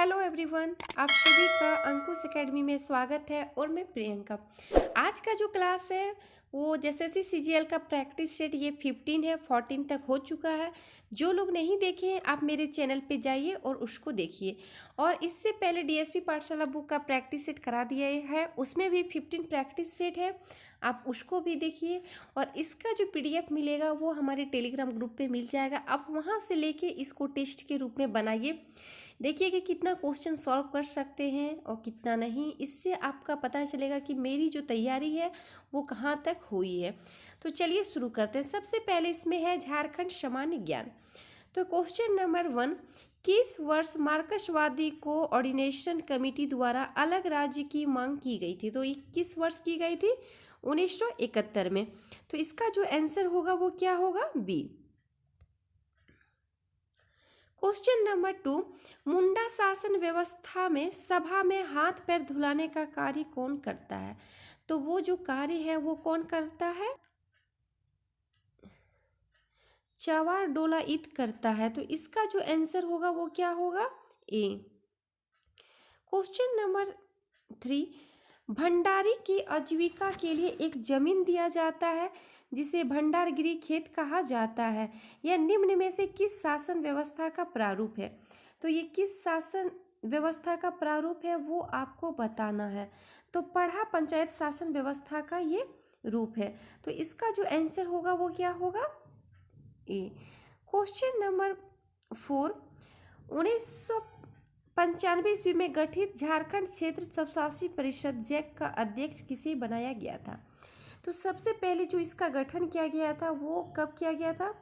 Hello everyone, आप सभी का अंकुश एकेडमी में स्वागत है और मैं प्रियंका। आज का जो क्लास है वो जैसे सीजीएल का प्रैक्टिस सेट ये 15 है, 14 तक हो चुका है। जो लोग नहीं देखे हैं आप मेरे चैनल पे जाइए और उसको देखिए। और इससे पहले डीएसपी पाठशाला बुक का प्रैक्टिस सेट करा दिया है, उसमें भी 15 प्रैक्टिस सेट है, आप उसको भी देखिए। और इसका जो पीडीएफ मिलेगा वो हमारे टेलीग्राम ग्रुप पे मिल जाएगा, आप वहाँ से लेके इसको टेस्ट के रूप में बनाइए। देखिए कि कितना क्वेश्चन सॉल्व कर सकते हैं और कितना नहीं, इससे आपका पता चलेगा कि मेरी जो तैयारी है वो कहाँ तक हुई है। तो चलिए शुरू करते हैं। सबसे पहले इसमें है झारखंड सामान्य ज्ञान। तो क्वेश्चन नंबर 1, किस वर्ष मार्क्सवादी कोऑर्डिनेशन कमेटी द्वारा अलग राज्य की मांग की गई थी? तो ये किस वर्ष की गई थी? 1971 में। तो इसका जो आंसर होगा वो क्या होगा? बी। क्वेश्चन नंबर 2, मुंडा शासन व्यवस्था में सभा में हाथ पैर धुलाने का कार्य कौन करता है? तो वो जो कार्य है वो कौन करता है? चवार डोलाइत करता है। तो इसका जो आंसर होगा वो क्या होगा? ए। क्वेश्चन नंबर 3, भंडारी की आजीविका के लिए एक जमीन दिया जाता है जिसे भंडारगिरी खेत कहा जाता है। यह निम्न में से किस शासन व्यवस्था का प्रारूप है? तो ये किस शासन व्यवस्था का प्रारूप है वो आपको बताना है। तो पढ़ा पंचायत शासन व्यवस्था का ये रूप है। तो इसका जो आंसर होगा वो क्या होगा? ए। क्वेश्चन नंबर 4, 1995 ईस्वी में गठित झारखंड क्षेत्र स्वशासी परिषद जैक का अध्यक्ष किसे बनाया गया था? तो सबसे पहले जो इसका गठन किया गया था वो कब किया गया था?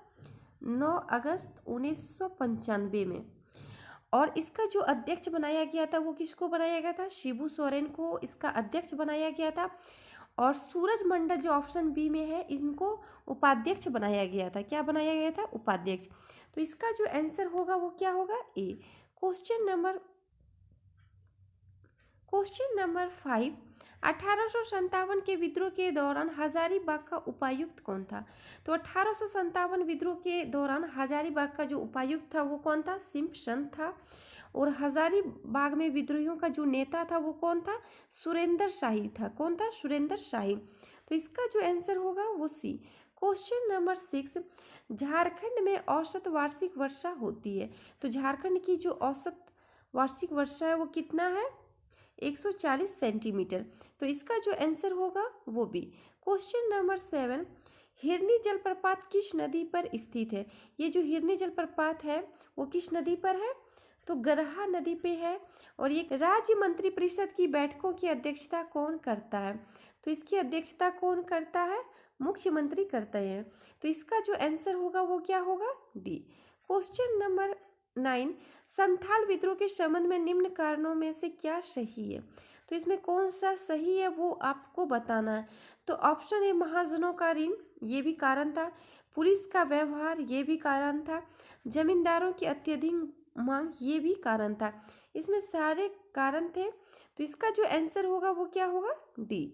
9 अगस्त 1995 में। और इसका जो अध्यक्ष बनाया गया था वो किसको बनाया गया था? शिबू सोरेन को इसका अध्यक्ष बनाया गया था। और सूरज मंडल जो ऑप्शन बी में है इनको उपाध्यक्ष बनाया गया था। क्या बनाया गया था? उपाध्यक्ष। तो इसका जो आंसर होगा वो क्या होगा? ए। क्वेश्चन नंबर 5, 1857 के विद्रोह के दौरान हजारीबाग का उपायुक्त कौन था? तो 1857 विद्रोह के दौरान हजारीबाग का जो उपायुक्त था वो कौन था? सिंपसन था। और हजारीबाग में विद्रोहियों का जो नेता था वो कौन था? सुरेंद्र शाही था। कौन था? सुरेंद्र शाही। तो इसका जो आंसर होगा वो सी। क्वेश्चन नंबर 6, झारखंड में औसत वार्षिक वर्षा होती है। तो झारखंड की जो औसत वार्षिक वर्षा है वो कितना है? 140 सेंटीमीटर। तो इसका जो आंसर होगा वो बी। क्वेश्चन नंबर 7, हिरनी जलप्रपात किस नदी पर स्थित है? ये जो हिरनी जलप्रपात है वो किस नदी पर है? तो गरहा नदी पे है। और ये राज्य मंत्री परिषद की बैठकों की अध्यक्षता कौन करता है? तो इसकी अध्यक्षता कौन करता है? मुख्यमंत्री करते हैं। तो इसका जो आंसर होगा वो क्या होगा? डी। क्वेश्चन नंबर 9, संथाल विद्रोह के संबंध में निम्न कारणों में से क्या सही है? तो इसमें कौन सा सही है वो आपको बताना है। तो ऑप्शन ए, महाजनों का ऋण, ये भी कारण था। पुलिस का व्यवहार, ये भी कारण था। जमींदारों की अत्यधिक मांग, ये भी कारण था। इसमें सारे कारण थे। तो इसका जो आंसर होगा वो क्या होगा? डी।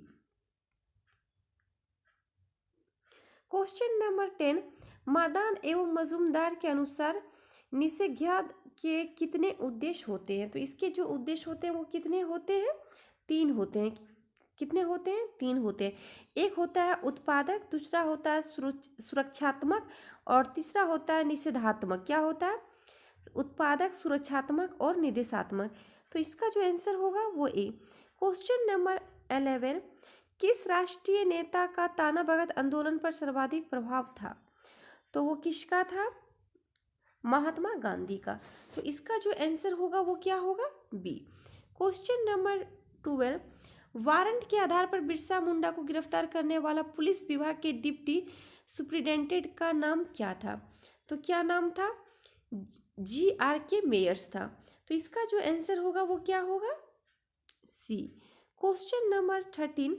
क्वेश्चन नंबर 10, मादान एवं मजूमदार के अनुसार निषेधाज्ञा के कितने उद्देश्य होते हैं? तो इसके जो उद्देश्य होते हैं वो कितने होते हैं? 3 होते हैं। कितने होते हैं? 3 होते हैं। एक होता है उत्पादक, दूसरा होता है सुरक्षात्मक और तीसरा होता है निषेधात्मक। क्या होता है? उत्पादक, सुरक्षात्मक और निर्देशात्मक। तो इसका जो आंसर होगा वो ए। क्वेश्चन नंबर 11, किस राष्ट्रीय नेता का ताना भगत आंदोलन पर सर्वाधिक प्रभाव था? तो वो किसका था? महात्मा गांधी का। तो इसका जो आंसर होगा वो क्या होगा? बी। क्वेश्चन नंबर 12, वारंट के आधार पर बिरसा मुंडा को गिरफ्तार करने वाला पुलिस विभाग के डिप्टी सुप्रिंटेंडेंट का नाम क्या था? तो क्या नाम था? GRK मेयर्स था। तो इसका जो आंसर होगा वो क्या होगा? सी। क्वेश्चन नंबर 13,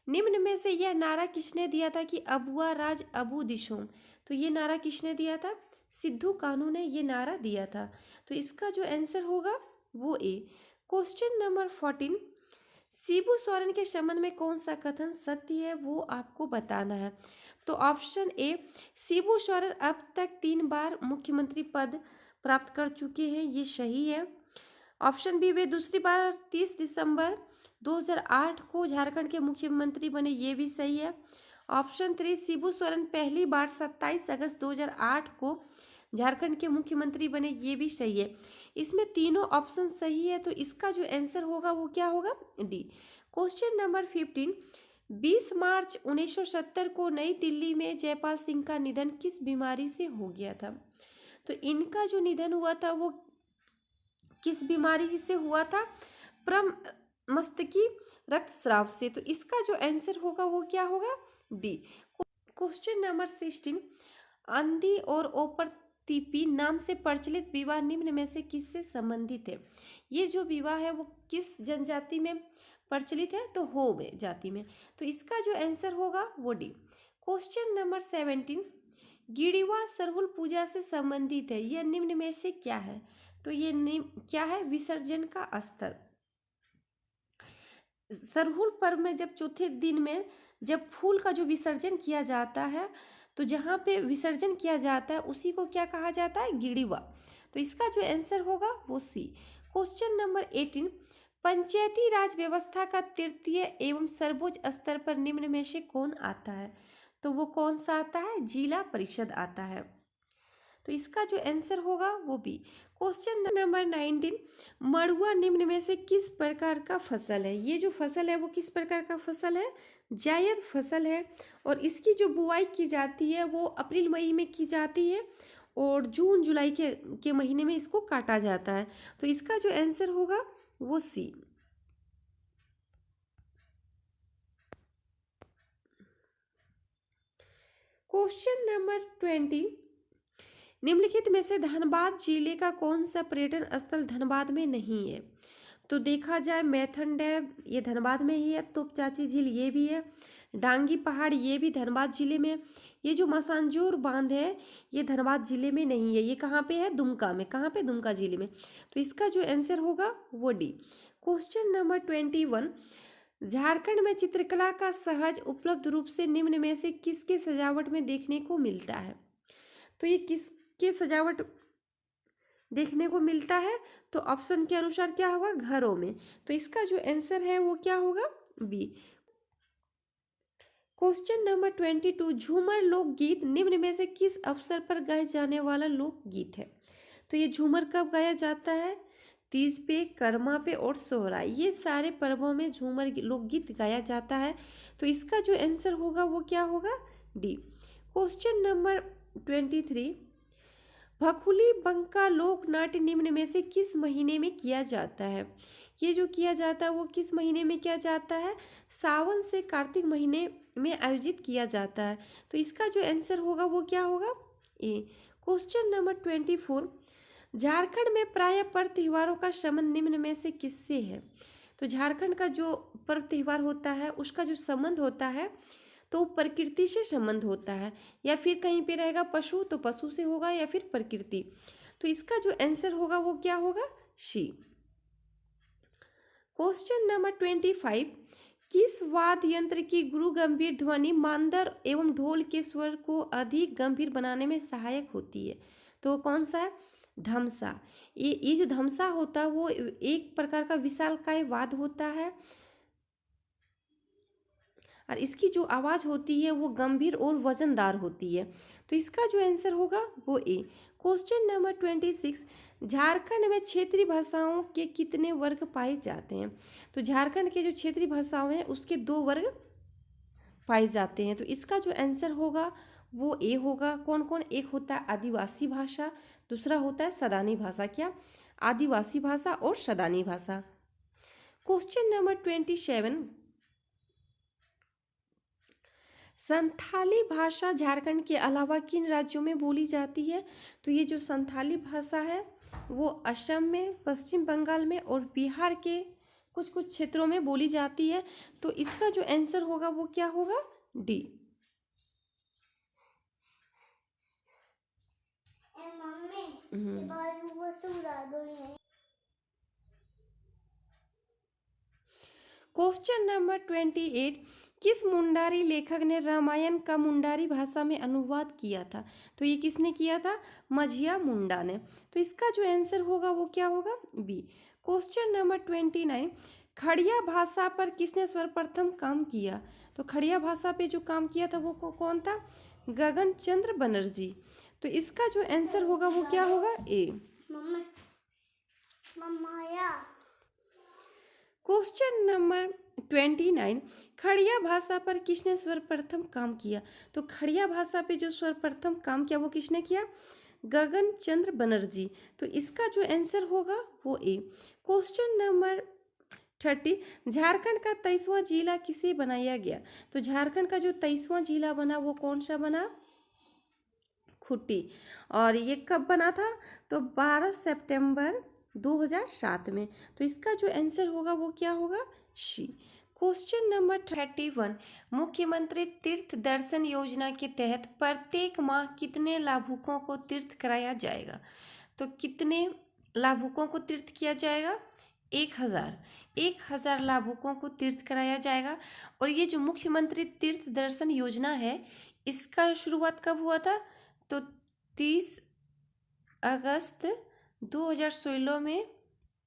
निम्न में से यह नारा किसने दिया था कि अबुआ राज अबू दिशोम? तो ये नारा किसने दिया था? सिद्धू कान्हू ने ये नारा दिया था। तो इसका जो आंसर होगा वो ए। क्वेश्चन नंबर 14, शिबू सोरेन के संबंध में कौन सा कथन सत्य है वो आपको बताना है। तो ऑप्शन ए, शिबू सोरेन अब तक 3 बार मुख्यमंत्री पद प्राप्त कर चुके हैं, ये सही है। ऑप्शन बी, वे दूसरी बार 30 दिसंबर 2008 को झारखंड के मुख्यमंत्री बने, ये भी सही है। ऑप्शन 3, शिबू सोरेन पहली बार 27 अगस्त 2008 को झारखंड के मुख्यमंत्री बने, ये भी सही है। इसमें तीनों ऑप्शन सही है, तो इसका जो आंसर होगा वो क्या होगा? डी। क्वेश्चन नंबर 15, 20 मार्च 1970 को नई दिल्ली में जयपाल सिंह का निधन किस बीमारी से हो गया था? तो इनका जो निधन हुआ था वो किस बीमारी से हुआ था? प्रमस्तकी रक्तस्राव से। तो इसका जो आंसर होगा वो क्या होगा? डी। क्वेश्चन नंबर 16, अंधी और ओपर्तिपी नाम से प्रचलित विवाह निम्न में से किससे संबंधित है? ये जो विवाह है वो किस जनजाति में प्रचलित है? तो हो में जाति में। तो इसका जो आंसर होगा वो डी। क्वेश्चन नंबर 17, गिरिवा सरहुल पूजा से संबंधित है, यह निम्न में से क्या है? तो ये क्या है? विसर्जन का स्थल। सरहुल पर्व में जब चौथे दिन में जब फूल का जो विसर्जन किया जाता है, तो जहाँ पे विसर्जन किया जाता है उसी को क्या कहा जाता है? गिरिवा। तो इसका जो आंसर होगा वो सी। क्वेश्चन नंबर 18, पंचायती राज व्यवस्था का तृतीय एवं सर्वोच्च स्तर पर निम्न में से कौन आता है? तो वो कौन सा आता है? जिला परिषद आता है। तो इसका जो आंसर होगा वो बी। क्वेश्चन नंबर 19, मड़ुआ निम्न में से किस प्रकार का फसल है? ये जो फसल है वो किस प्रकार का फसल है? जायद फसल है, और इसकी जो बुआई की जाती है वो अप्रैल मई में की जाती है, और जून जुलाई के महीने में इसको काटा जाता है। तो इसका जो आंसर होगा वो सी। क्वेश्चन नंबर 20, निम्नलिखित में से धनबाद जिले का कौन सा पर्यटन स्थल धनबाद में नहीं है? तो देखा जाए मैथन डैम ये धनबाद में ही है, तोपचाची झील ये भी है, डांगी पहाड़ ये भी धनबाद जिले में। ये जो मसांजोर बांध है ये धनबाद जिले में नहीं है, ये कहाँ पे है? दुमका में। कहाँ पे? दुमका जिले में। तो इसका जो आंसर होगा वो डी। क्वेश्चन नंबर 21, झारखंड में चित्रकला का सहज उपलब्ध रूप से निम्न में से किसके सजावट में देखने को मिलता है? तो ये किसके सजावट देखने को मिलता है? तो ऑप्शन के अनुसार क्या होगा? घरों में। तो इसका जो आंसर है वो क्या होगा? बी। क्वेश्चन नंबर 22, झूमर लोकगीत निम्न में से किस अवसर पर गाए जाने वाला लोकगीत है? तो ये झूमर कब गाया जाता है? तीज पे, कर्मा पे और सोहराय, ये सारे पर्वों में झूमर लोकगीत गाया जाता है। तो इसका जो आंसर होगा वो क्या होगा? डी। क्वेश्चन नंबर 23, भखुली बंका लोक नाट्य निम्न में से किस महीने में किया जाता है? ये जो किया जाता है वो किस महीने में किया जाता है? सावन से कार्तिक महीने में आयोजित किया जाता है। तो इसका जो आंसर होगा वो क्या होगा? ए। क्वेश्चन नंबर 24, झारखंड में प्राय पर्व त्योहारों का संबंध निम्न में से किससे है? तो झारखंड का जो पर्व त्योहार होता है उसका जो संबंध होता है तो प्रकृति से संबंध होता है, या फिर कहीं पे रहेगा पशु तो पशु से होगा, या फिर प्रकृति। तो इसका जो आंसर होगा वो क्या होगा? सी। क्वेश्चन नंबर 25, किस वाद्य यंत्र की गुरु गंभीर ध्वनि मांदर एवं ढोल के स्वर को अधिक गंभीर बनाने में सहायक होती है? तो कौन सा है? धमसा। ये जो धमसा होता है वो एक प्रकार का विशालकाय वाद्य होता है, और इसकी जो आवाज़ होती है वो गंभीर और वजनदार होती है। तो इसका जो आंसर होगा वो ए। क्वेश्चन नंबर 26, झारखंड में क्षेत्रीय भाषाओं के कितने वर्ग पाए जाते हैं? तो झारखंड के जो क्षेत्रीय भाषाएं हैं उसके 2 वर्ग पाए जाते हैं। तो इसका जो आंसर होगा वो ए होगा। कौन कौन? एक होता है आदिवासी भाषा, दूसरा होता है सदानी भाषा। क्या? आदिवासी भाषा और सदानी भाषा। क्वेश्चन नंबर 27, संथाली भाषा झारखंड के अलावा किन राज्यों में बोली जाती है? तो ये जो संथाली भाषा है वो असम में, पश्चिम बंगाल में और बिहार के कुछ कुछ क्षेत्रों में बोली जाती है। तो इसका जो आंसर होगा वो क्या होगा? डी। क्वेश्चन नंबर 28, किस मुंडारी लेखक ने रामायण का मुंडारी भाषा में अनुवाद किया था? तो ये किसने किया था? मझिया मुंडा ने। तो इसका जो आंसर होगा वो क्या होगा? बी। क्वेश्चन नंबर 29, खड़िया भाषा पर किसने सर्वप्रथम काम किया? तो खड़िया भाषा पे जो काम किया था वो कौन था? गगन चंद्र बनर्जी। तो इसका जो आंसर होगा वो क्या होगा? ए। क्वेश्चन नंबर 29, खड़िया भाषा पर किसने सर्वप्रथम काम किया? तो खड़िया भाषा पे जो सर्वप्रथम काम किया वो किसने किया? गगन चंद्र बनर्जी। तो इसका जो आंसर होगा वो ए। क्वेश्चन नंबर 30, झारखंड का 23वां जिला किसे बनाया गया? तो झारखंड का जो 23वां जिला बना वो कौन सा बना? खुट्टी। और ये कब बना था? तो 12 सितंबर 2007 में। तो इसका जो आंसर होगा वो क्या होगा? सी। क्वेश्चन नंबर 31, मुख्यमंत्री तीर्थ दर्शन योजना के तहत प्रत्येक माह कितने लाभुकों को तीर्थ कराया जाएगा? तो कितने लाभुकों को तीर्थ किया जाएगा? 1000 लाभुकों को तीर्थ कराया जाएगा। और ये जो मुख्यमंत्री तीर्थ दर्शन योजना है इसका शुरुआत कब हुआ था? तो 30 अगस्त 2016 में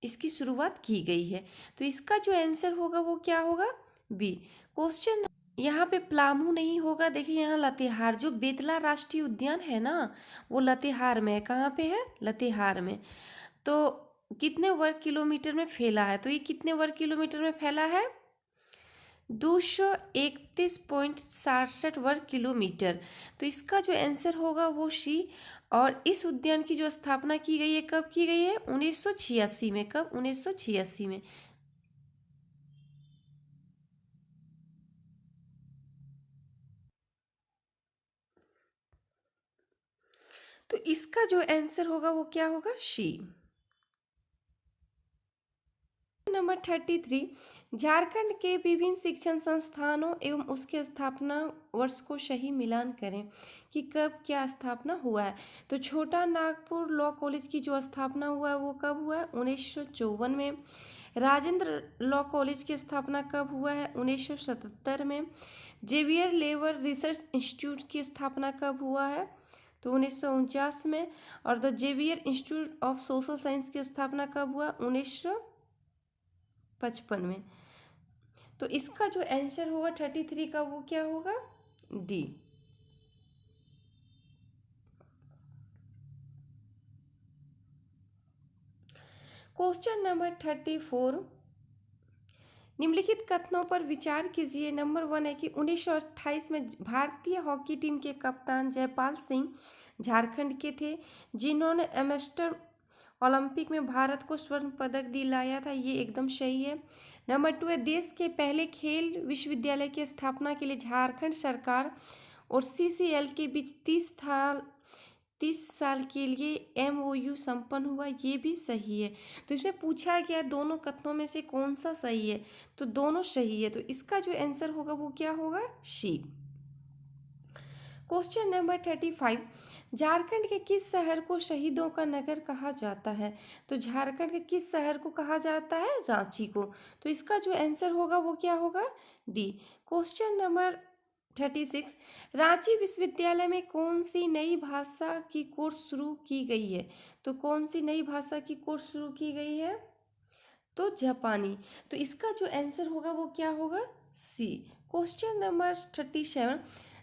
इसकी शुरुआत की गई है। तो इसका जो आंसर होगा वो क्या होगा? बी। क्वेश्चन यहाँ पे प्लामू नहीं होगा। देखिए यहाँ लातेहार, जो बेतला राष्ट्रीय उद्यान है ना वो लातेहार में है। कहाँ पे है? लातेहार में। तो कितने वर्ग किलोमीटर में फैला है? तो ये कितने वर्ग किलोमीटर में फैला है? 231.67 वर्ग किलोमीटर। तो इसका जो आंसर होगा वो सी। और इस उद्यान की जो स्थापना की गई है कब की गई है? 1986 में। कब? 1986 में। तो इसका जो आंसर होगा वो क्या होगा? सी। नंबर 33, झारखंड के विभिन्न शिक्षण संस्थानों एवं उसके स्थापना वर्ष को सही मिलान करें कि कब क्या स्थापना हुआ है। तो छोटा नागपुर लॉ कॉलेज की जो स्थापना हुआ है वो कब हुआ है? 1954 में। राजेंद्र लॉ कॉलेज की स्थापना कब हुआ है? 1977 में। जेवियर लेबर रिसर्च इंस्टीट्यूट की स्थापना कब हुआ है? तो 1949 में। और the Xavier Institute of Social Science की स्थापना कब हुआ? 1955 में। तो इसका जो आंसर होगा 33 का वो क्या होगा? डी। क्वेश्चन नंबर 34, निम्नलिखित कथनों पर विचार कीजिए। नंबर 1 है कि 1928 में भारतीय हॉकी टीम के कप्तान जयपाल सिंह झारखंड के थे जिन्होंने एम्स्टर्डम ओलंपिक में भारत को स्वर्ण पदक दिलाया था। ये एकदम सही है। नंबर 2 है, देश के पहले खेल विश्वविद्यालय की स्थापना के लिए झारखंड सरकार और सीसीएल के बीच 30 साल के लिए एमओयू संपन्न हुआ। ये भी सही है। तो इसमें पूछा गया दोनों कथनों में से कौन सा सही है? तो दोनों सही है। तो इसका जो आंसर होगा वो क्या होगा? सी। क्वेश्चन नंबर 35, झारखंड के किस शहर को शहीदों का नगर कहा जाता है? तो झारखंड के किस शहर को कहा जाता है? रांची को। तो इसका जो आंसर होगा वो क्या होगा? डी। क्वेश्चन नंबर 36, रांची विश्वविद्यालय में कौन सी नई भाषा की कोर्स शुरू की गई है? तो कौन सी नई भाषा की कोर्स शुरू की गई है? तो जापानी। तो इसका जो आंसर होगा वो क्या होगा? सी। क्वेश्चन नंबर 37,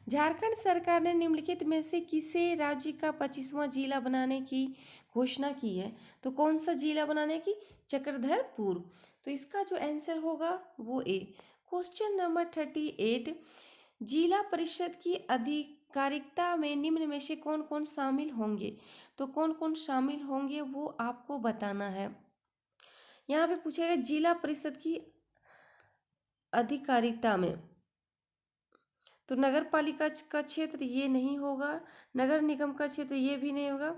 झारखंड सरकार ने निम्नलिखित में से किसे राज्य का 25वां जिला बनाने की घोषणा की है? तो कौन सा जिला बनाने की? चक्रधरपुर। तो इसका जो आंसर होगा वो ए। क्वेश्चन नंबर 38, जिला परिषद की आधिकारिकता में निम्न में से कौन कौन शामिल होंगे? तो कौन कौन शामिल होंगे वो आपको बताना है। यहाँ पे पूछेगा जिला परिषद की अधिकारिता में। तो नगर पालिका का क्षेत्र ये नहीं होगा, नगर निगम का क्षेत्र ये भी नहीं होगा,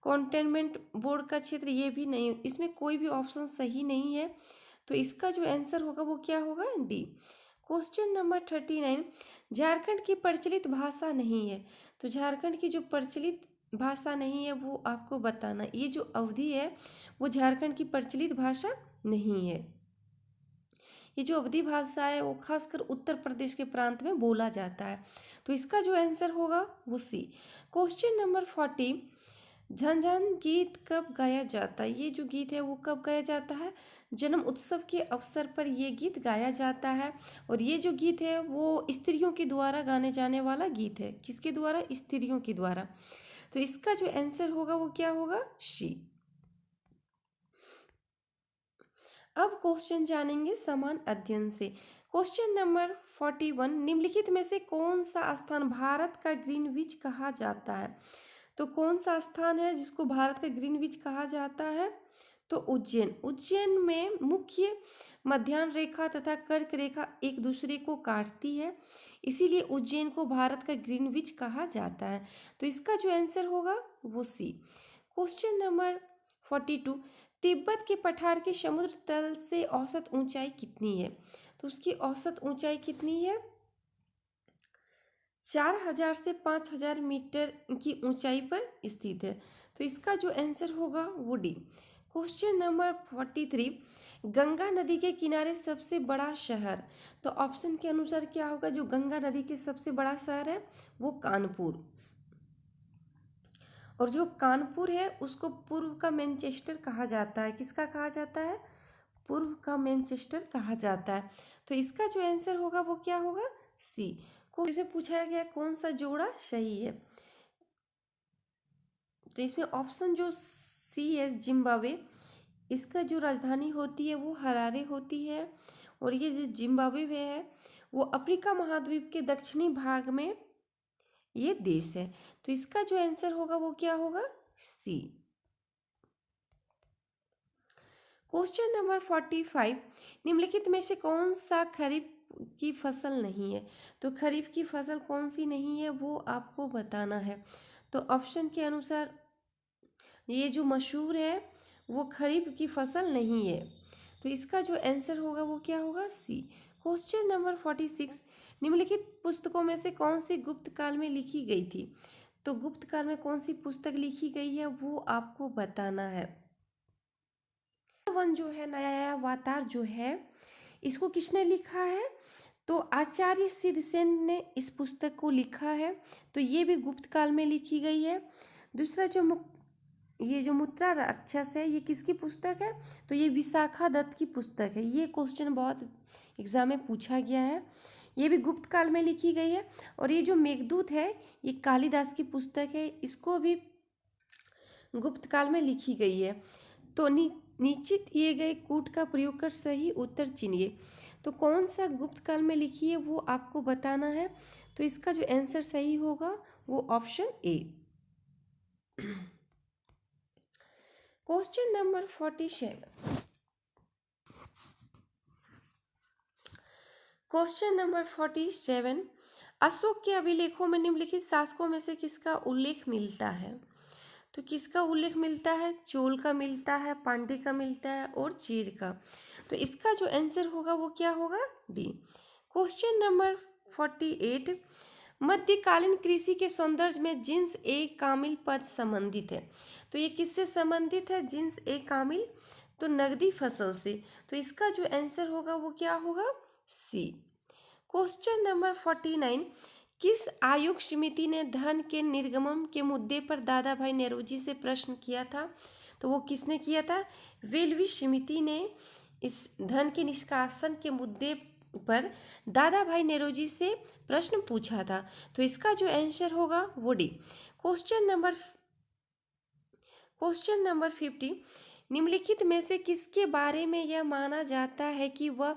कंटेनमेंट बोर्ड का क्षेत्र ये भी नहीं। इसमें कोई भी ऑप्शन सही नहीं है। तो इसका जो आंसर होगा वो क्या होगा? डी। क्वेश्चन नंबर 39, झारखंड की प्रचलित भाषा नहीं है। तो झारखंड की जो प्रचलित भाषा नहीं है वो आपको बताना। ये जो अवधि है वो झारखंड की प्रचलित भाषा नहीं है। ये जो अवधी भाषा है वो खासकर उत्तर प्रदेश के प्रांत में बोला जाता है। तो इसका जो आंसर होगा वो सी। क्वेश्चन नंबर 40, झंझन गीत कब गाया जाता है? ये जो गीत है वो कब गाया जाता है? जन्म उत्सव के अवसर पर ये गीत गाया जाता है। और ये जो गीत है वो स्त्रियों के द्वारा गाने जाने वाला गीत है। किसके द्वारा? स्त्रियों के द्वारा। तो इसका जो आंसर होगा वो क्या होगा? शी। अब क्वेश्चन जानेंगे समान अध्ययन से। क्वेश्चन नंबर 41, निम्नलिखित में से कौन सा स्थान भारत का ग्रीनविच कहा जाता है? तो कौन सा स्थान है जिसको भारत का ग्रीनविच कहा जाता है? तो उज्जैन। उज्जैन में मुख्य मध्याह्न रेखा तथा कर्क रेखा एक दूसरे को काटती है, इसीलिए उज्जैन को भारत का ग्रीनविच कहा जाता है। तो इसका जो आंसर होगा वो सी। क्वेश्चन नंबर 42, तिब्बत के पठार की समुद्र तल से औसत ऊंचाई कितनी है? तो उसकी औसत ऊंचाई कितनी है? 4000 से 5000 मीटर की ऊंचाई पर स्थित है। तो इसका जो आंसर होगा वो डी। क्वेश्चन नंबर 43, गंगा नदी के किनारे सबसे बड़ा शहर? तो ऑप्शन के अनुसार क्या होगा? जो गंगा नदी के सबसे बड़ा शहर है वो कानपुर। और जो कानपुर है उसको पूर्व का मैनचेस्टर कहा जाता है। किसका कहा जाता है? पूर्व का मैनचेस्टर कहा जाता है। तो इसका जो आंसर होगा वो क्या होगा? सी। को इसे पूछा गया कौन सा जोड़ा सही है? तो इसमें ऑप्शन जो सी है जिम्बाब्वे, इसका जो राजधानी होती है वो हरारे होती है। और ये जो जिम्बाब्वे है वो अफ्रीका महाद्वीप के दक्षिणी भाग में ये देश है। तो इसका जो आंसर होगा वो क्या होगा? सी। क्वेश्चन नंबर 45, निम्नलिखित में से कौन सा खरीफ की फसल नहीं है? तो खरीफ की फसल कौन सी नहीं है वो आपको बताना है। तो ऑप्शन के अनुसार ये जो मशहूर है वो खरीफ की फसल नहीं है। तो इसका जो आंसर होगा वो क्या होगा? सी। क्वेश्चन नंबर 46, निम्नलिखित पुस्तकों में से कौन सी गुप्त काल में लिखी गई थी? तो गुप्त काल में कौन सी पुस्तक लिखी गई है वो आपको बताना है। वन जो है नया वातार जो है इसको किसने लिखा है? तो आचार्य सिद्धसेन ने इस पुस्तक को लिखा है। तो ये भी गुप्त काल में लिखी गई है। दूसरा जो ये जो मुद्रा राक्षस है ये किसकी पुस्तक है? तो ये विशाखा दत्त की पुस्तक है। ये क्वेश्चन बहुत एग्जाम में पूछा गया है। ये भी गुप्त काल में लिखी गई है। और ये जो मेघदूत है ये कालिदास की पुस्तक है, इसको भी गुप्त काल में लिखी गई है। तो नीचे दिए गए कूट का प्रयोग कर सही उत्तर चुनिए। तो कौन सा गुप्त काल में लिखी है वो आपको बताना है। तो इसका जो आंसर सही होगा वो option A. Question number 47, question number 47, Ashok के अभिलेखों में निम्नलिखित शासकों में से किसका उल्लेख मिलता है? तो किसका उल्लेख मिलता है? चोल का मिलता है, पांड्य का मिलता है और चीर का। तो इसका जो आंसर होगा वो क्या होगा? डी। क्वेश्चन नंबर 48, मध्यकालीन कृषि के सौंदर्य में जिन्स ए कामिल पद संबंधित है। तो ये किससे संबंधित है जिन्स ए कामिल? तो नगदी फसल से। तो इसका जो आंसर होगा वो क्या होगा? सी। क्वेश्चन नंबर 49, किस आयोग समिति ने धन के निर्गमन के मुद्दे पर दादा भाई नेरोजी से प्रश्न किया था? तो वो किसने किया था? वेलवी समिति ने इस धन के निष्कासन के मुद्दे पर दादा भाई नेरोजी से प्रश्न पूछा था। तो इसका जो आंसर होगा वो डी। क्वेश्चन नंबर 50, निम्नलिखित में से किसके बारे में यह माना जाता है कि वह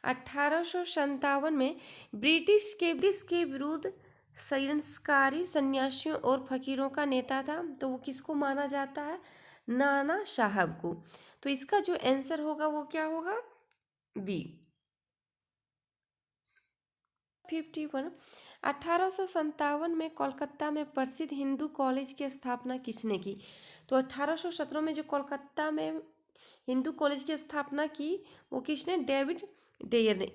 1857 में ब्रिटिश के विरुद्ध संस्कारी सन्यासियों और फकीरों का नेता था? तो वो किसको माना जाता है? नाना साहब को। तो इसका जो आंसर होगा वो क्या होगा? बी। 51, 1857 में कोलकाता में प्रसिद्ध हिंदू कॉलेज की स्थापना किसने की? तो 1817 में जो कोलकाता में हिंदू कॉलेज की स्थापना की वो किसने? डेविड डेयर ने।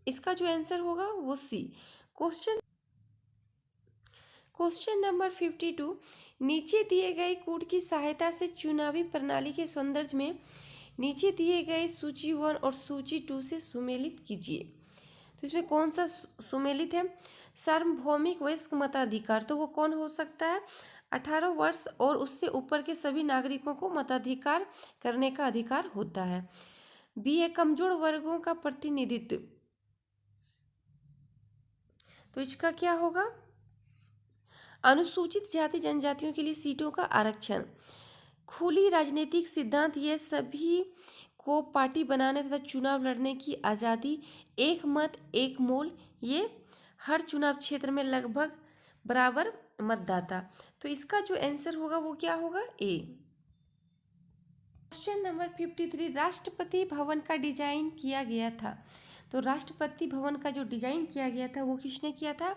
इसका जो आंसर होगा वो सी। क्वेश्चन नंबर 52, नीचे दिए गए कूट की सहायता से चुनावी प्रणाली के सौंदर्य में नीचे दिए गए सूची 1 और सूची 2 से सुमेलित कीजिए। तो इसमें कौन सा सुमेलित है? सार्वभौमिक वयस्क मताधिकार, तो वो कौन हो सकता है? 18 वर्ष और उससे ऊपर के सभी नागरिकों को मताधिकार करने का अधिकार होता है। बी है कमजोर वर्गों का प्रतिनिधित्व, तो इसका क्या होगा? अनुसूचित जाति जनजातियों के लिए सीटों का आरक्षण। खुली राजनीतिक सिद्धांत, ये सभी को पार्टी बनाने तथा चुनाव लड़ने की आज़ादी। एक मत एक मोल, ये हर चुनाव क्षेत्र में लगभग बराबर मतदाता। तो इसका जो आंसर होगा वो क्या होगा? ए। क्वेश्चन नंबर 53, राष्ट्रपति भवन का डिजाइन किया गया था। तो राष्ट्रपति भवन का जो डिजाइन किया गया था वो किसने किया था?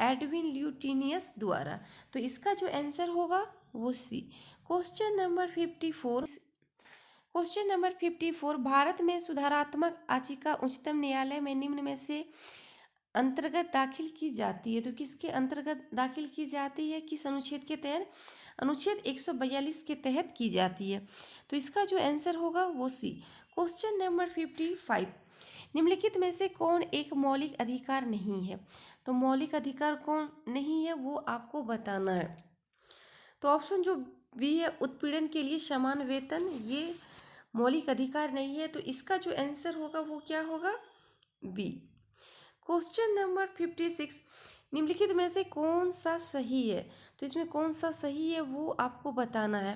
एडविन ल्यूटिनियस द्वारा। तो इसका जो आंसर होगा वो सी। क्वेश्चन नंबर 54, भारत में सुधारात्मक याचिका उच्चतम न्यायालय में निम्न में से अंतर्गत दाखिल की जाती है। तो किसके अंतर्गत दाखिल की जाती है? किस अनुच्छेद के तहत? अनुच्छेद 142 के तहत की जाती है। तो इसका जो आंसर होगा वो सी। क्वेश्चन नंबर 55, निम्नलिखित में से कौन एक मौलिक अधिकार नहीं है? तो मौलिक अधिकार कौन नहीं है वो आपको बताना है। तो ऑप्शन जो बी है, उत्पीड़न के लिए समान वेतन, ये मौलिक अधिकार नहीं है। तो इसका जो आंसर होगा वो क्या होगा? बी। क्वेश्चन नंबर 56, निम्नलिखित में से कौन सा सही है? तो इसमें कौन सा सही है वो आपको बताना है।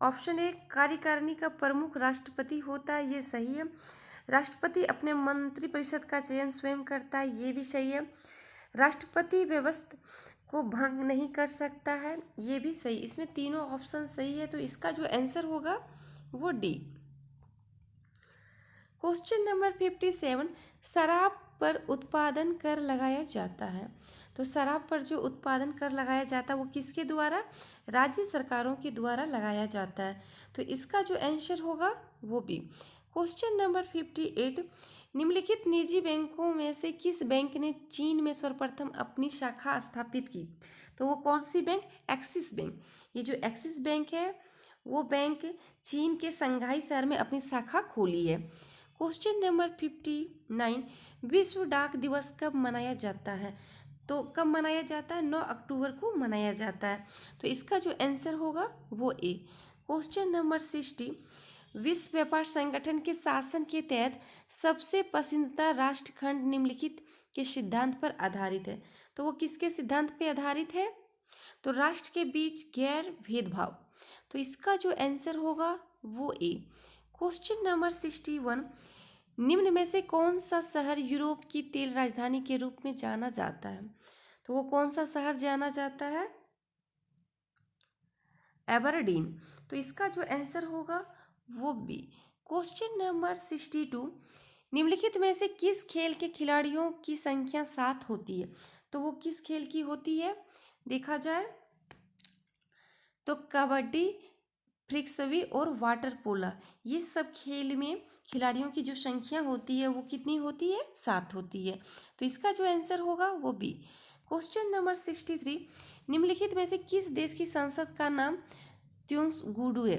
ऑप्शन ए, कार्यकारिणी का प्रमुख राष्ट्रपति होता है, ये सही है। राष्ट्रपति अपने मंत्रिपरिषद का चयन स्वयं करता है, ये भी सही है। राष्ट्रपति व्यवस्था को भंग नहीं कर सकता है, ये भी सही। इसमें तीनों ऑप्शन सही है, तो इसका जो आंसर होगा वो डी। क्वेश्चन नंबर 57, शराब पर उत्पादन कर लगाया जाता है। तो शराब पर जो उत्पादन कर लगाया जाता है वो किसके द्वारा? राज्य सरकारों के द्वारा लगाया जाता है। तो इसका जो आंसर होगा वो बी। क्वेश्चन नंबर 58, निम्नलिखित निजी बैंकों में से किस बैंक ने चीन में सर्वप्रथम अपनी शाखा स्थापित की? तो वो कौन सी बैंक? Axis bank. ये जो एक्सिस बैंक है वो बैंक चीन के संघाई शहर में अपनी शाखा खोली है। क्वेश्चन नंबर 59, विश्व डाक दिवस कब मनाया जाता है? तो कब मनाया जाता है? 9 अक्टूबर को मनाया जाता है। तो इसका जो आंसर होगा वो ए। क्वेश्चन नंबर 60, विश्व व्यापार संगठन के शासन के तहत सबसे पसंदीदा राष्ट्रखंड निम्नलिखित के सिद्धांत पर आधारित है। तो वो किसके सिद्धांत पर आधारित है? तो राष्ट्र के बीच गैर भेदभाव। तो इसका जो आंसर होगा वो ए। क्वेश्चन नंबर 61, निम्न में से कौन सा शहर यूरोप की तेल राजधानी के रूप में जाना जाता है? तो वो कौन सा शहर जाना जाता है? एबरडीन। तो इसका जो आंसर होगा वो बी। क्वेश्चन नंबर 62, निम्नलिखित में से किस खेल के खिलाड़ियों की संख्या 7 होती है? तो वो किस खेल की होती है? देखा जाए तो कबड्डी, फ्रिक्सबी और वाटर पोलो, ये सब खेल में खिलाड़ियों की जो संख्या होती है वो कितनी होती है? 7 होती है। तो इसका जो आंसर होगा वो बी। क्वेश्चन नंबर 63, निम्नलिखित में से किस देश की संसद का नाम त्योंगुडू है?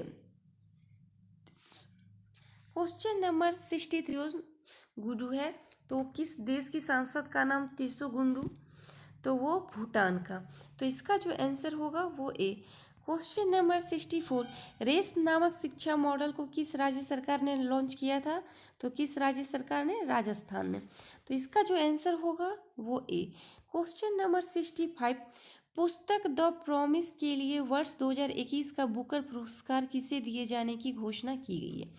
क्वेश्चन नंबर 63 गुडू है, तो किस देश की संसद का नाम त्रिशूगुंडू? तो वो भूटान का। तो इसका जो आंसर होगा वो ए। क्वेश्चन नंबर 64, रेस नामक शिक्षा मॉडल को किस राज्य सरकार ने लॉन्च किया था? तो किस राज्य सरकार ने? राजस्थान ने। तो इसका जो आंसर होगा वो ए। क्वेश्चन नंबर 65, पुस्तक द प्रॉमिस के लिए वर्ष 2021 का बुकर पुरस्कार किसे दिए जाने की घोषणा की गई है?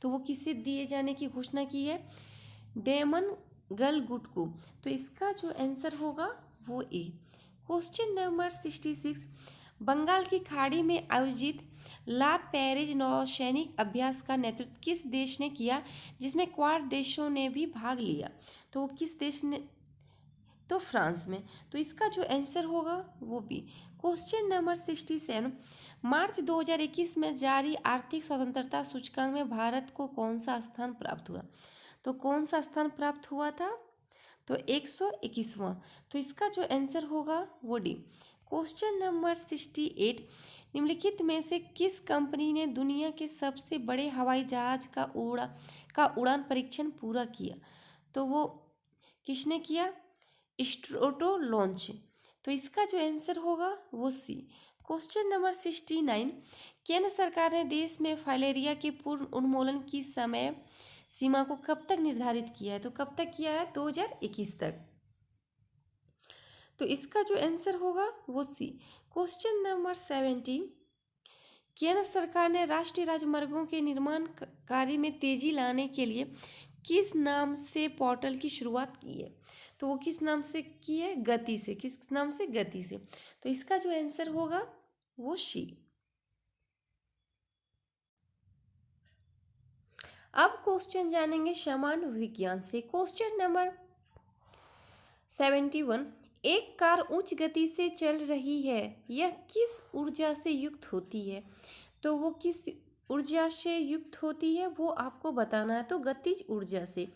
तो वो किसे दिए जाने की घोषणा की है? डेमन गलगुट को। तो इसका जो आंसर होगा वो ए। क्वेश्चन नंबर 66, बंगाल की खाड़ी में आयोजित ला पेरिज नौसैनिक अभ्यास का नेतृत्व किस देश ने किया जिसमें क्वाड देशों ने भी भाग लिया? तो वो किस देश ने? तो फ्रांस में। तो इसका जो आंसर होगा वो बी। क्वेश्चन नंबर 67, मार्च 2021 में जारी आर्थिक स्वतंत्रता सूचकांक में भारत को कौन सा स्थान प्राप्त हुआ? तो कौन सा स्थान प्राप्त हुआ था? तो 121वां। तो इसका जो आंसर होगा वो डी। क्वेश्चन नंबर 68, निम्नलिखित में से किस कंपनी ने दुनिया के सबसे बड़े हवाई जहाज का उड़ान परीक्षण पूरा किया? तो वो किसने किया? स्ट्रोटो लॉन्च। तो इसका जो आंसर होगा वो सी। क्वेश्चन नंबर 69, केंद्र सरकार ने देश में फाइलेरिया के पूर्ण उन्मूलन की समय सीमा को कब तक निर्धारित किया है? तो कब तक किया है? 2021 तक। तो इसका जो आंसर होगा वो सी। क्वेश्चन नंबर 70, केंद्र सरकार ने राष्ट्रीय राजमार्गों के निर्माण कार्य में तेजी लाने के लिए किस नाम से पोर्टल की शुरुआत की है? तो वो किस नाम से की है? गति से। किस नाम से? गति से। तो इसका जो आंसर होगा वो सी। अब क्वेश्चन जानेंगे सामान्य विज्ञान से। क्वेश्चन नंबर 71, एक कार उच्च गति से चल रही है, यह किस ऊर्जा से युक्त होती है? तो वो किस ऊर्जा से युक्त होती है वो आपको बताना है, तो गतिज ऊर्जा से।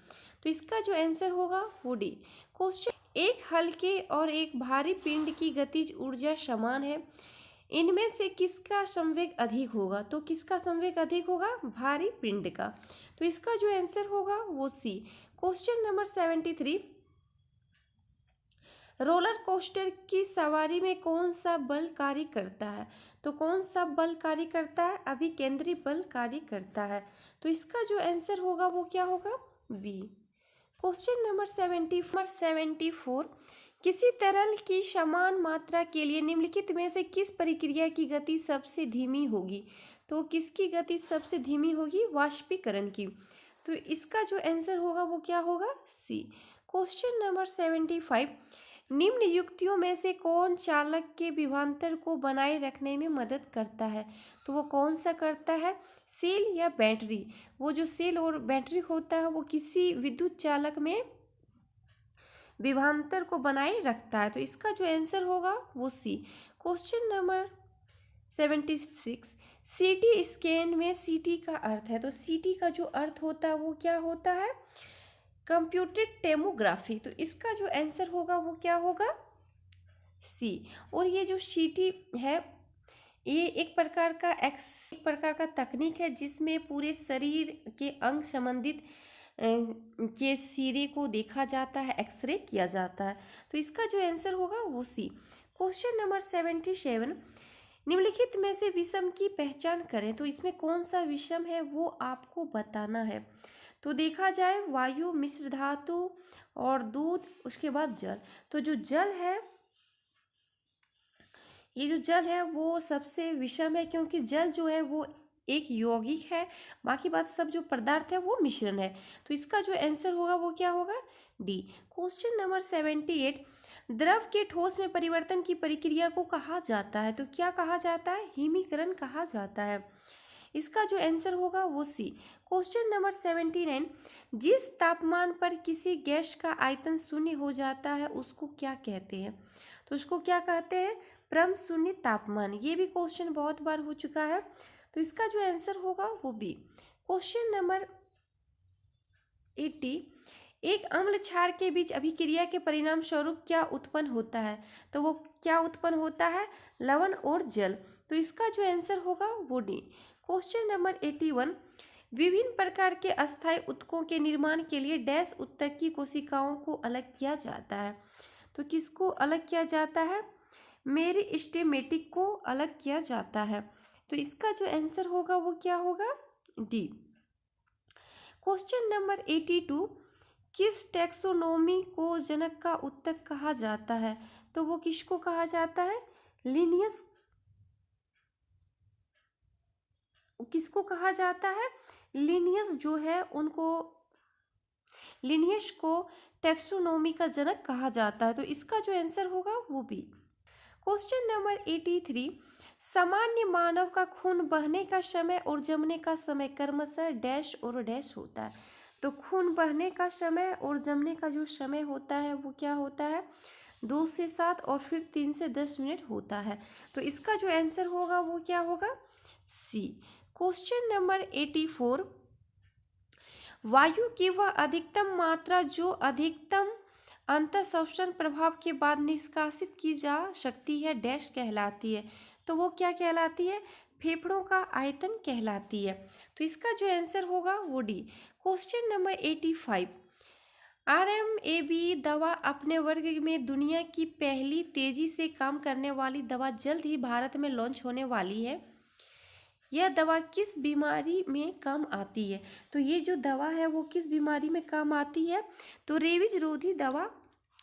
तो इसका जो आंसर होगा वो डी। क्वेश्चन, एक हल्के और एक भारी पिंड की गतिज ऊर्जा समान है, इनमें से किसका संवेग अधिक होगा? तो किसका संवेग अधिक होगा? भारी पिंड का। तो इसका जो आंसर होगा वो सी। क्वेश्चन नंबर 73, रोलर कोस्टर की सवारी में कौन सा बल कार्य करता है? तो कौन सा बल कार्य करता है? अभिकेंद्री बल कार्य करता है। तो इसका जो आंसर होगा वो क्या होगा? बी। क्वेश्चन नंबर 74, किसी तरल की समान मात्रा के लिए निम्नलिखित में से किस प्रक्रिया की गति सबसे धीमी होगी? तो किसकी गति सबसे धीमी होगी? वाष्पीकरण की। तो इसका जो आंसर होगा वो क्या होगा? सी। क्वेश्चन नंबर 75, निम्न युक्तियों में से कौन चालक के विभवांतर को बनाए रखने में मदद करता है? तो वो कौन सा करता है? सेल या बैटरी? वो जो सेल और बैटरी होता है वो किसी विद्युत चालक में विभवांतर को बनाए रखता है। तो इसका जो आंसर होगा वो सी। क्वेश्चन नंबर 76, सीटी स्कैन में सीटी का अर्थ है, तो सीटी का जो अर्थ होता है वो क्या होता है? Computed tomography. तो इसका जो आंसर होगा वो क्या होगा? सी। और ये जो सीटी है ये एक प्रकार का तकनीक है जिसमें पूरे शरीर के अंग संबंधित के सिरे को देखा जाता है, एक्सरे किया जाता है। तो इसका जो आंसर होगा वो सी। क्वेश्चन नंबर 77, निम्नलिखित में से विषम की पहचान करें। तो इसमें कौन सा विषम है वो आपको बताना है। तो देखा जाए वायु, मिश्र धातु और दूध, उसके बाद जल। तो जो जल है, ये जो जल है वो सबसे विषम है, क्योंकि जल जो है वो एक यौगिक है, बाकी बात सब जो पदार्थ है वो मिश्रण है। तो इसका जो आंसर होगा वो क्या होगा? डी। क्वेश्चन नंबर 78, द्रव के ठोस में परिवर्तन की प्रक्रिया को कहा जाता है? तो क्या कहा जाता है? हिमीकरण कहा जाता है। इसका जो आंसर होगा वो सी। क्वेश्चन नंबर 79, जिस तापमान पर किसी गैस का आयतन शून्य हो जाता है उसको क्या कहते हैं? तो उसको क्या कहते हैं? परम शून्य तापमान। ये भी क्वेश्चन बहुत बार हो चुका है। तो इसका जो आंसर होगा वो बी। क्वेश्चन नंबर 80, एक अम्ल क्षार के बीच अभिक्रिया के परिणाम स्वरूप क्या उत्पन्न होता है? तो वो क्या उत्पन्न होता है? लवण और जल। तो इसका जो आंसर होगा वो डी। क्वेश्चन नंबर 81, विभिन्न प्रकार के अस्थायी ऊतकों के निर्माण के लिए डैश ऊतक की कोशिकाओं को अलग किया जाता है? तो किसको अलग किया जाता है? मेरिस्टेमेटिक को अलग किया जाता है। तो इसका जो आंसर होगा वो क्या होगा? डी। क्वेश्चन नंबर 82, किस टैक्सोनॉमी को जनक का ऊतक कहा जाता है? तो वो किसको कहा जाता है? लिनियस। किसको कहा जाता है? लिनियस जो है उनको, लिनियस को टैक्सोनॉमी का जनक कहा जाता है। तो इसका जो आंसर होगा वो बी। क्वेश्चन नंबर 83, सामान्य मानव का खून बहने का समय और जमने का समय क्रमशः डैश और डैश होता है। तो खून बहने का समय और जमने का जो समय होता है वो क्या होता है? 2 से 7 और फिर 3 से 10 मिनट होता है। तो इसका जो आंसर होगा वो क्या होगा? सी। क्वेश्चन नंबर 84, वायु की वह अधिकतम मात्रा जो अधिकतम अंतःश्वसन प्रभाव के बाद निष्कासित की जा सकती है डैश कहलाती है? तो वो क्या कहलाती है? फेफड़ों का आयतन कहलाती है। तो इसका जो आंसर होगा वो डी। क्वेश्चन नंबर 85, आरएमएबी दवा अपने वर्ग में दुनिया की पहली तेजी से काम करने वाली दवा जल्द ही भारत में लॉन्च होने वाली है। यह दवा किस बीमारी में काम आती है? तो ये जो दवा है वो किस बीमारी में काम आती है? तो रेबीज रोधी दवा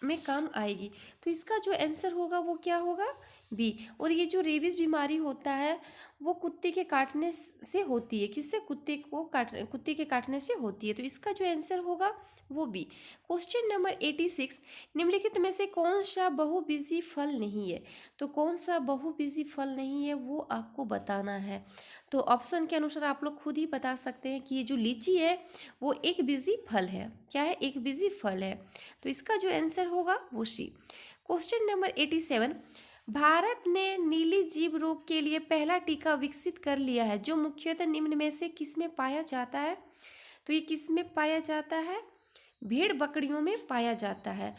में काम आएगी। तो इसका जो आंसर होगा वो क्या होगा? बी। और ये जो रेबीज बीमारी होता है वो कुत्ते के काटने से होती है। किससे? कुत्ते के काटने से होती है। तो इसका जो आंसर होगा वो बी। क्वेश्चन नंबर 86, निम्नलिखित में से कौन सा बहुबीजी फल नहीं है? तो कौन सा बहुबीजी फल नहीं है वो आपको बताना है। तो ऑप्शन के अनुसार आप लोग खुद ही बता सकते हैं कि ये जो लीची है वो एक बीजी फल है। क्या है? एक बीजी फल है। तो इसका जो आंसर होगा वो सी। क्वेश्चन नंबर 87, भारत ने नीली जीभ रोग के लिए पहला टीका विकसित कर लिया है जो मुख्यतः निम्न में से किसमें पाया जाता है? तो ये किसमें पाया जाता है? भेड़ बकरियों में पाया जाता है।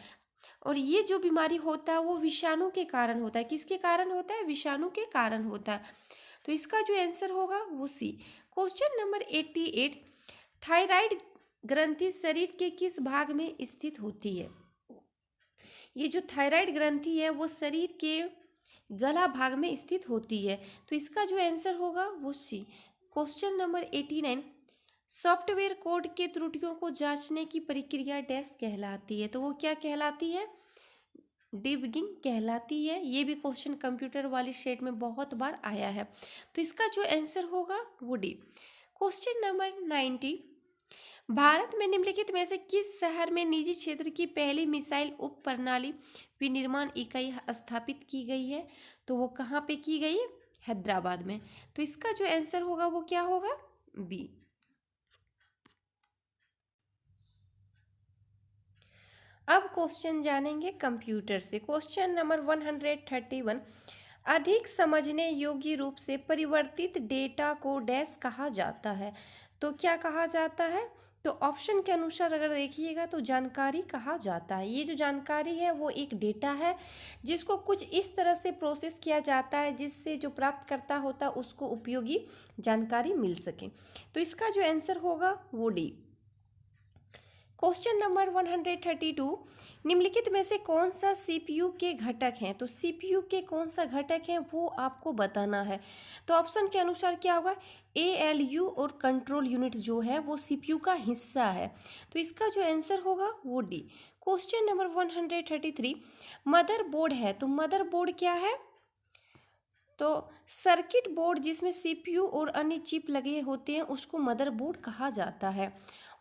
और ये जो बीमारी होता है वो विषाणु के कारण होता है। किसके कारण होता है? विषाणु के कारण होता है। तो इसका जो आंसर होगा वो सी। क्वेश्चन नंबर 88, थायराइड ग्रंथि शरीर के किस भाग में स्थित होती है? ये जो थायराइड ग्रंथि है वो शरीर के गला भाग में स्थित होती है। तो इसका जो आंसर होगा वो सी। क्वेश्चन नंबर 89, सॉफ्टवेयर कोड के त्रुटियों को जांचने की प्रक्रिया डैश कहलाती है? तो वो क्या कहलाती है? डिबगिंग कहलाती है। ये भी क्वेश्चन कंप्यूटर वाली सेट में बहुत बार आया है। तो इसका जो आंसर होगा वो डी। क्वेश्चन नंबर 90, भारत में निम्नलिखित में से किस शहर में निजी क्षेत्र की पहली मिसाइल उप प्रणाली विनिर्माण इकाई स्थापित की गई है? तो वो कहाँ पे की गई है? हैदराबाद में। तो इसका जो आंसर होगा वो क्या होगा? बी। अब क्वेश्चन जानेंगे कंप्यूटर से। क्वेश्चन नंबर 131, अधिक समझने योग्य रूप से परिवर्तित डेटा को डैश कहा जाता है? तो क्या कहा जाता है? तो ऑप्शन के अनुसार अगर देखिएगा तो जानकारी कहा जाता है। ये जो जानकारी है वो एक डेटा है जिसको कुछ इस तरह से प्रोसेस किया जाता है जिससे जो प्राप्तकर्ता होता है उसको उपयोगी जानकारी मिल सके। तो इसका जो आंसर होगा वो डी। क्वेश्चन नंबर 132, निम्नलिखित में से कौन सा सीपीयू के घटक हैं? तो सीपीयू के कौन सा घटक है वो आपको बताना है। तो ऑप्शन के अनुसार क्या होगा? एएलयू और कंट्रोल यूनिट जो है वो सीपीयू का हिस्सा है। तो इसका जो आंसर होगा वो डी। क्वेश्चन नंबर 133, मदरबोर्ड है तो मदरबोर्ड क्या है? तो सर्किट बोर्ड जिसमें सीपीयू और अन्य चिप लगे होते हैं उसको मदरबोर्ड कहा जाता है।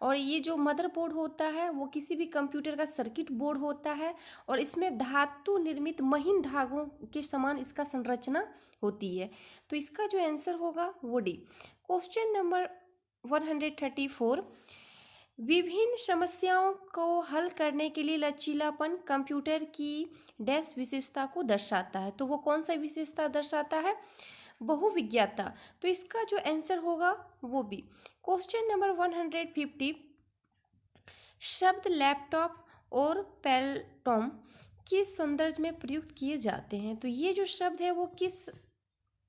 और ये जो मदरबोर्ड होता है वो किसी भी कंप्यूटर का सर्किट बोर्ड होता है और इसमें धातु निर्मित महीन धागों के समान इसका संरचना होती है। तो इसका जो आंसर होगा वो डी। क्वेश्चन नंबर 134, विभिन्न समस्याओं को हल करने के लिए लचीलापन कंप्यूटर की डैश विशेषता को दर्शाता है? तो वो कौन सा विशेषता दर्शाता है? बहुविज्ञता। तो इसका जो आंसर होगा वो भी। क्वेश्चन नंबर 150, शब्द लैपटॉप और पैलटॉम किस सौंदर्य में प्रयुक्त किए जाते हैं? तो ये जो शब्द है वो किस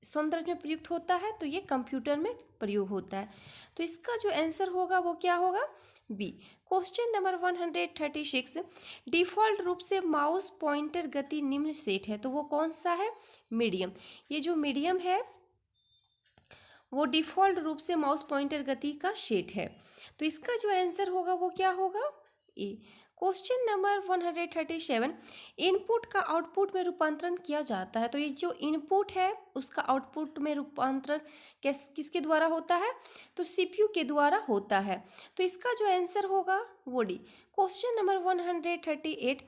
सौंदर्य में प्रयुक्त होता है? तो ये कंप्यूटर में प्रयोग होता है। तो इसका जो आंसर होगा वो क्या होगा? बी। क्वेश्चन नंबर 136, डिफॉल्ट रूप से माउस पॉइंटर गति निम्न सेट है तो वो कौन सा है? मीडियम। ये जो मीडियम है वो डिफॉल्ट रूप से माउस पॉइंटर गति का सेट है। तो इसका जो आंसर होगा वो क्या होगा? ए। क्वेश्चन नंबर 137, इनपुट का आउटपुट में रूपांतरण किया जाता है तो ये जो इनपुट है उसका आउटपुट में रूपांतरण किसके द्वारा होता है? तो सीपीयू के द्वारा होता है। तो इसका जो आंसर होगा वो D. Question number 138,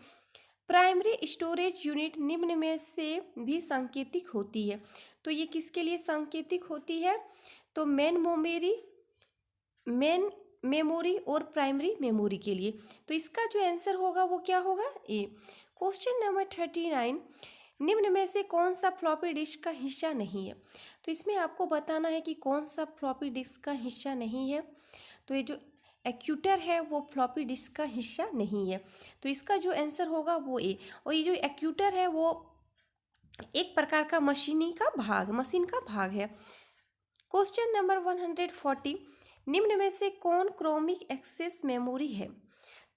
primary storage unit निम्न में से भी सांकेतिक होती है तो ये किसके लिए सांकेतिक होती है? तो मेन मेमोरी और प्राइमरी मेमोरी के लिए। तो इसका जो आंसर होगा वो क्या होगा? ए। क्वेश्चन नंबर 39, निम्न में से कौन सा फ्लॉपी डिस्क का हिस्सा नहीं है? तो इसमें आपको बताना है कि कौन सा फ्लॉपी डिस्क का हिस्सा नहीं है। तो ये जो एक्यूटर है वो फ्लॉपी डिस्क का हिस्सा नहीं है। तो इसका जो आंसर होगा वो ए। और ये जो एक्यूटर है वो एक प्रकार का मशीन का भाग है। क्वेश्चन नंबर 140, निम्न में से कौन क्रोमिक एक्सेस मेमोरी है?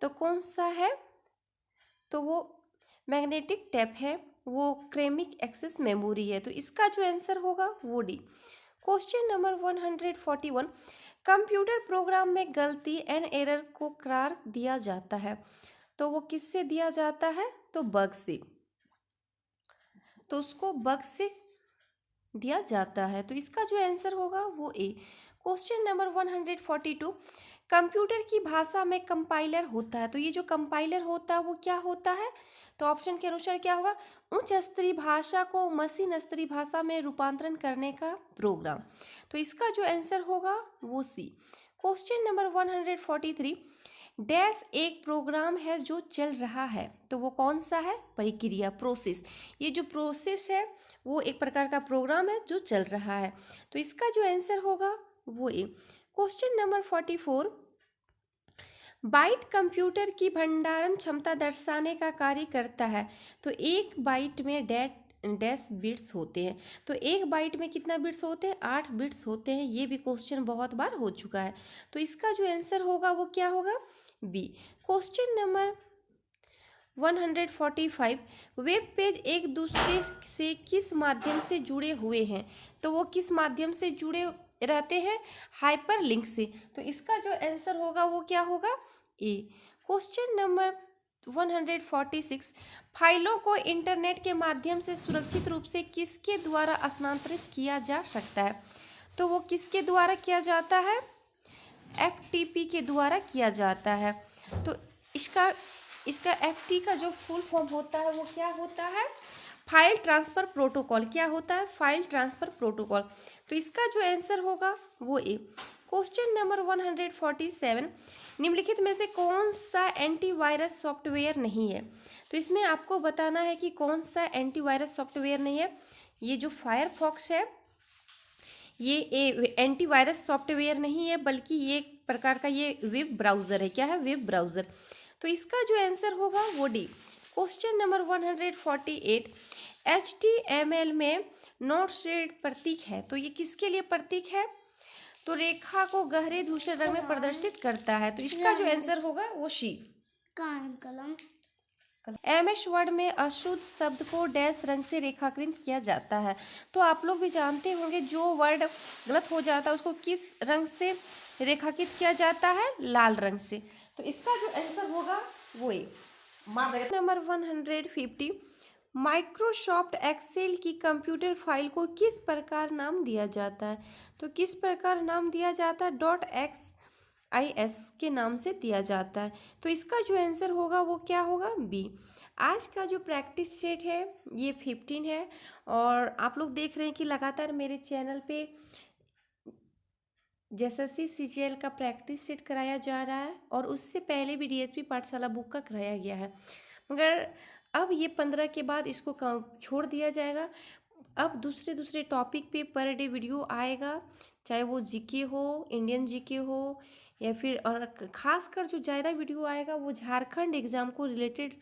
तो कौन सा है? तो वो मैग्नेटिक टेप है, वो क्रोमिक एक्सेस मेमोरी है। तो इसका जो आंसर होगा वो D. Question number 141, computer program में गलती एंड एरर को करार दिया जाता है, तो वो किससे दिया जाता है? तो बग से। तो उसको बग से दिया जाता है। तो इसका जो आंसर होगा वो ए। क्वेश्चन नंबर 142, कंप्यूटर की भाषा में कंपाइलर होता है, तो ये जो कंपाइलर होता है वो क्या होता है? तो ऑप्शन के अनुसार क्या होगा? उच्च स्तरीय भाषा को मशीन स्तरीय भाषा में रूपांतरण करने का प्रोग्राम। तो इसका जो आंसर होगा वो सी। क्वेश्चन नंबर 143, डैश एक प्रोग्राम है जो चल रहा है, तो वो कौन सा है? प्रक्रिया, प्रोसेस। ये जो प्रोसेस है वो एक प्रकार का प्रोग्राम है जो चल रहा है। तो इसका जो आंसर होगा वो ए। क्वेश्चन नंबर 44, बाइट कंप्यूटर की भंडारण क्षमता दर्शाने का कार्य करता है, तो एक बाइट में डैश बिट्स होते हैं। तो एक बाइट में कितना बिट्स होते हैं? 8 बिट्स होते हैं। ये भी क्वेश्चन बहुत बार हो चुका है। तो इसका जो आंसर होगा वो क्या होगा? B. Question number 145, web page एक दूसरे से किस माध्यम से जुड़े हुए हैं? तो वो किस माध्यम से जुड़े रहते हैं? हाइपर लिंक से। तो इसका जो आंसर होगा वो क्या होगा? ए। क्वेश्चन नंबर 146, फाइलों को इंटरनेट के माध्यम से सुरक्षित रूप से किसके द्वारा स्थानांतरित किया जा सकता है? तो वो किसके द्वारा किया जाता है? FTP के द्वारा किया जाता है। तो इसका FT का जो फुल फॉर्म होता है वो क्या होता है? File transfer protocol. क्या होता है? File transfer protocol. तो इसका जो आंसर होगा वो ए। क्वेश्चन नंबर 147, निम्नलिखित में से कौन सा एंटीवायरस सॉफ्टवेयर नहीं है? तो इसमें आपको बताना है कि कौन सा एंटीवायरस सॉफ्टवेयर नहीं है। ये जो फायरफॉक्स है ये एंटीवायरस सॉफ्टवेयर नहीं है, बल्कि ये एक प्रकार का ये वेब ब्राउज़र है। क्या है? Web browser. तो इसका जो आंसर होगा वो डी। क्वेश्चन नंबर 148, HTML में नॉट शेड प्रतीक है, तो ये किसके लिए प्रतीक है? तो रेखा को गहरे धूसर रंग में प्रदर्शित करता है। तो इसका जो आंसर होगा वो शी। कलम। MS वर्ड में अशुद्ध शब्द को डैश रंग से रेखांकित किया जाता है। तो आप लोग भी जानते होंगे जो वर्ड गलत हो जाता है उसको किस रंग से रेखांकित किया जाता है? लाल रंग से। तो इसका जो आंसर होगा वो ए। नंबर 150, माइक्रोसॉफ्ट एक्सेल की कंप्यूटर फाइल को किस प्रकार नाम दिया जाता है? तो किस प्रकार नाम दिया जाता है? .xis के नाम से दिया जाता है। तो इसका जो आंसर होगा वो क्या होगा? बी। आज का जो प्रैक्टिस सेट है ये 15 है, और आप लोग देख रहे हैं कि लगातार मेरे चैनल पे JSSC CGL का प्रैक्टिस सेट कराया जा रहा है, और उससे पहले भी DSP पाठशाला बुक का कराया गया है। मगर अब ये 15 के बाद इसको छोड़ दिया जाएगा। अब दूसरे टॉपिक पे पर डे वीडियो आएगा, चाहे वो जीके हो, इंडियन जीके हो, या फिर और ख़ासकर जो ज़्यादा वीडियो आएगा वो झारखंड एग्ज़ाम को रिलेटेड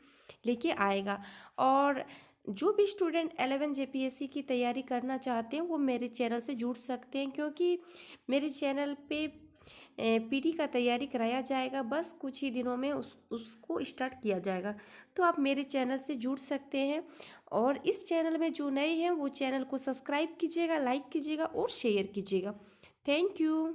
लेके आएगा। और जो भी स्टूडेंट 11 JPSC की तैयारी करना चाहते हैं वो मेरे चैनल से जुड़ सकते हैं, क्योंकि मेरे चैनल पे PD का तैयारी कराया जाएगा। बस कुछ ही दिनों में उसको स्टार्ट किया जाएगा। तो आप मेरे चैनल से जुड़ सकते हैं, और इस चैनल में जो नए हैं वो चैनल को सब्सक्राइब कीजिएगा, लाइक कीजिएगा और शेयर कीजिएगा। Thank you.